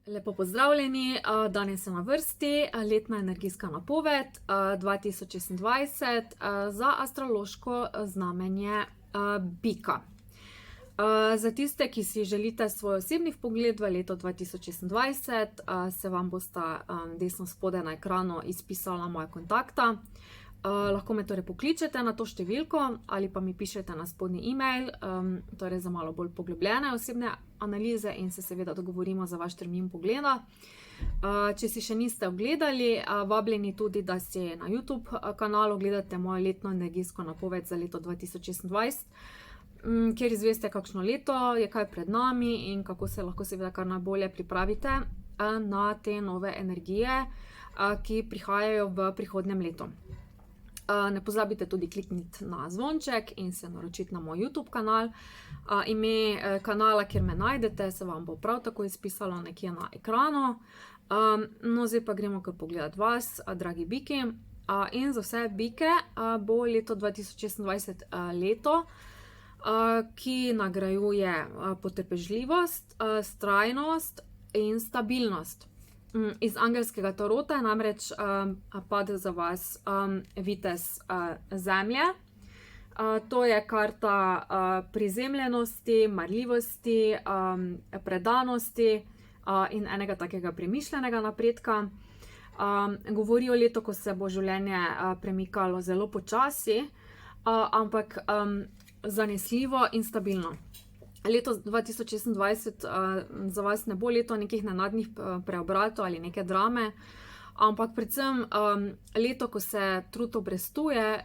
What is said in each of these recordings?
Lepo pozdravljeni, danes je na vrsti letna energijska napoved 2026 za astrološko znamenje Bika. Za tiste, ki si želite svoj osebni vpogled v leto 2026, se vam bosta desno spodaj na ekranu izpisala moja kontakta. Lahko me torej pokličete na to številko ali pa mi pišete na spodnji e-mail, torej za malo bolj poglobljene osebne analize in se seveda dogovorimo za vaš termin pogleda. Če si še niste ogledali, vabljeni tudi, da si na YouTube kanalu ogledate mojo letno energijsko napoved za leto 2026, kjer izveste, kakšno leto je kaj pred nami in kako se lahko seveda kar najbolje pripravite na te nove energije, ki prihajajo v prihodnjem letu. Ne pozabite tudi klikniti na zvonček in se naročiti na moj YouTube kanal. Ime kanala, kjer me najdete, se vam bo prav tako izpisalo nekje na ekranu. No, zdaj pa gremo kar pogledati vas, dragi biki. In za vse bike bo leto 2026 leto, ki nagrajuje potrpežljivost, vztrajnost in stabilnost. Iz angelskega tarota je namreč padel za vas vitez zemlje. To je karta prizemljenosti, marljivosti, predanosti in enega takega premišljenega napredka. Govori o letu, ko se bo življenje premikalo zelo počasi, ampak zanesljivo in stabilno. Leto 2026 za vas ne bo leto nekih nenadnih preobratov ali neke drame, ampak predvsem leto, ko se trud obrestuje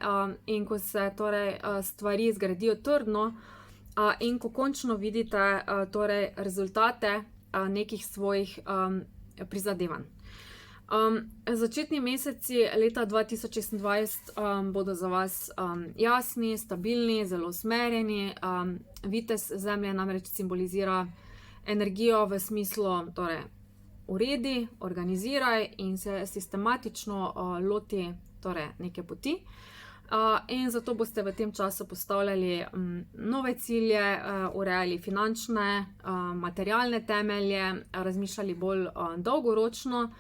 in ko se torej stvari zgradijo trdno in ko končno vidite torej rezultate nekih svojih prizadevanj. Začetni meseci leta 2026 bodo za vas jasni, stabilni, zelo usmerjeni. Vitez zemlje namreč simbolizira energijo v smislu, torej uredi, organiziraj in se sistematično loti torej neke poti. In zato boste v tem času postavljali nove cilje, urejali finančne, materialne temelje, razmišljali bolj dolgoročno,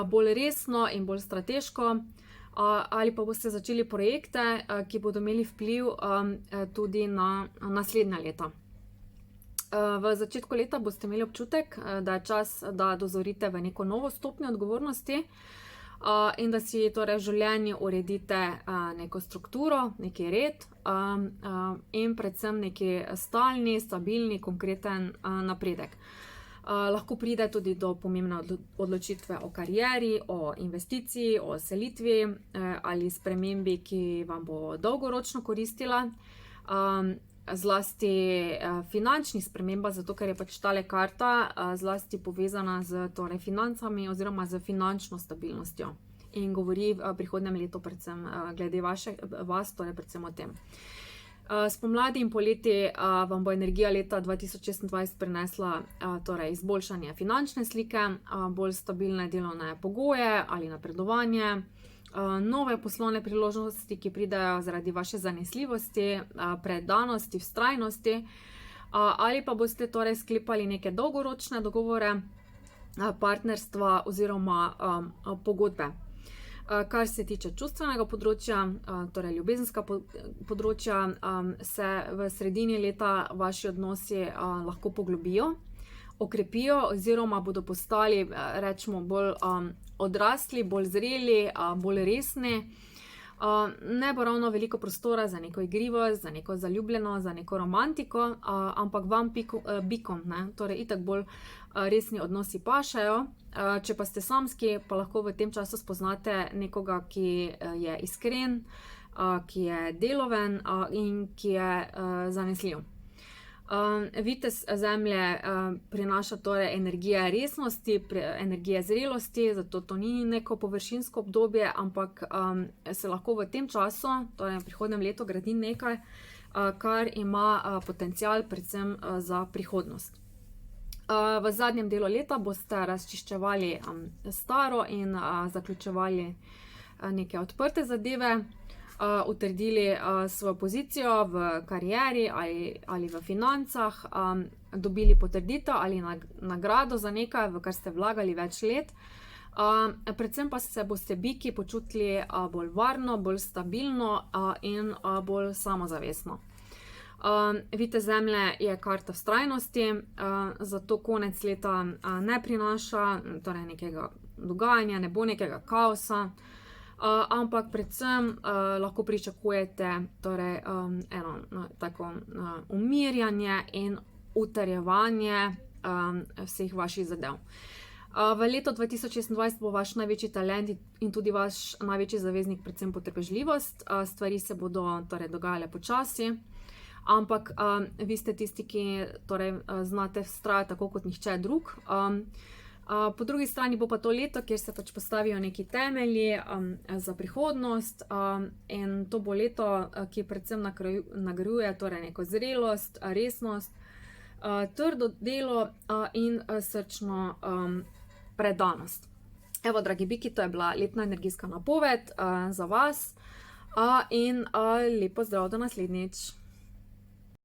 bolj resno in bolj strateško, ali pa boste začeli projekte, ki bodo imeli vpliv tudi na naslednja leta. V začetku leta boste imeli občutek, da je čas, da dozorite v neko novo stopnjo odgovornosti in da si torej v življenju uredite neko strukturo, neki red in predvsem neki stalni, stabilni, konkreten napredek. Lahko pride tudi do pomembne odločitve o karieri, o investiciji, o selitvi ali spremembi, ki vam bo dolgoročno koristila. Zlasti finančnih spremembah, zato ker je pač tale karta zlasti povezana z torej financami oziroma z finančno stabilnostjo in govori v prihodnjem letu predvsem glede vas, torej predvsem o tem. Spomladi in poleti vam bo energija leta 2026 prinesla torej izboljšanje finančne slike, bolj stabilne delovne pogoje ali napredovanje, nove poslovne priložnosti, ki pridejo zaradi vaše zanesljivosti, predanosti, vztrajnosti, ali pa boste torej sklepali neke dolgoročne dogovore, partnerstva oziroma pogodbe. Kar se tiče čustvenega področja, torej ljubezenska področja, se v sredini leta vaši odnosi lahko poglobijo, okrepijo oziroma bodo postali, rečemo, bolj odrasli, bolj zreli, bolj resni. Ne bo ravno veliko prostora za neko igrivost, za neko zaljubljenost, za neko romantiko, ampak vam bikom, torej itak bolj resni odnosi pašejo. Če pa ste samski, pa lahko v tem času spoznate nekoga, ki je iskren, ki je deloven in ki je zanesljiv. Vitez zemlje prinaša torej energije resnosti, energije zrelosti, zato to ni neko površinsko obdobje, ampak se lahko v tem času, torej v prihodnjem letu, gradi nekaj, kar ima potencial predvsem za prihodnost. V zadnjem delu leta boste razčiščevali staro in zaključevali neke odprte zadeve. utrdili svojo pozicijo v karieri ali v financah, dobili potrditev ali nagrado za nekaj, v kar ste vlagali več let. Predvsem pa se boste biki počutili bolj varno, bolj stabilno in bolj samozavestno. Vitez Zemlje je karta vztrajnosti, zato konec leta ne prinaša torej nekega dogajanja, ne bo nekega kaosa, ampak predvsem lahko pričakujete torej, eno tako umirjanje in utrjevanje vseh vaših zadev. V letu 2026 bo vaš največji talent in tudi vaš največji zaveznik predvsem potrpežljivost. Stvari se bodo torej dogajale počasi, ampak vi ste tisti, ki torej znate vztrajati tako kot nihče drug. Po drugi strani bo pa to leto, kjer se pač postavijo neki temelji za prihodnost, in to bo leto, ki predvsem nagrajuje torej neko zrelost, resnost, trdo delo in srčno predanost. Evo, dragi biki, to je bila letna energijska napoved za vas in lep pozdrav do naslednjič.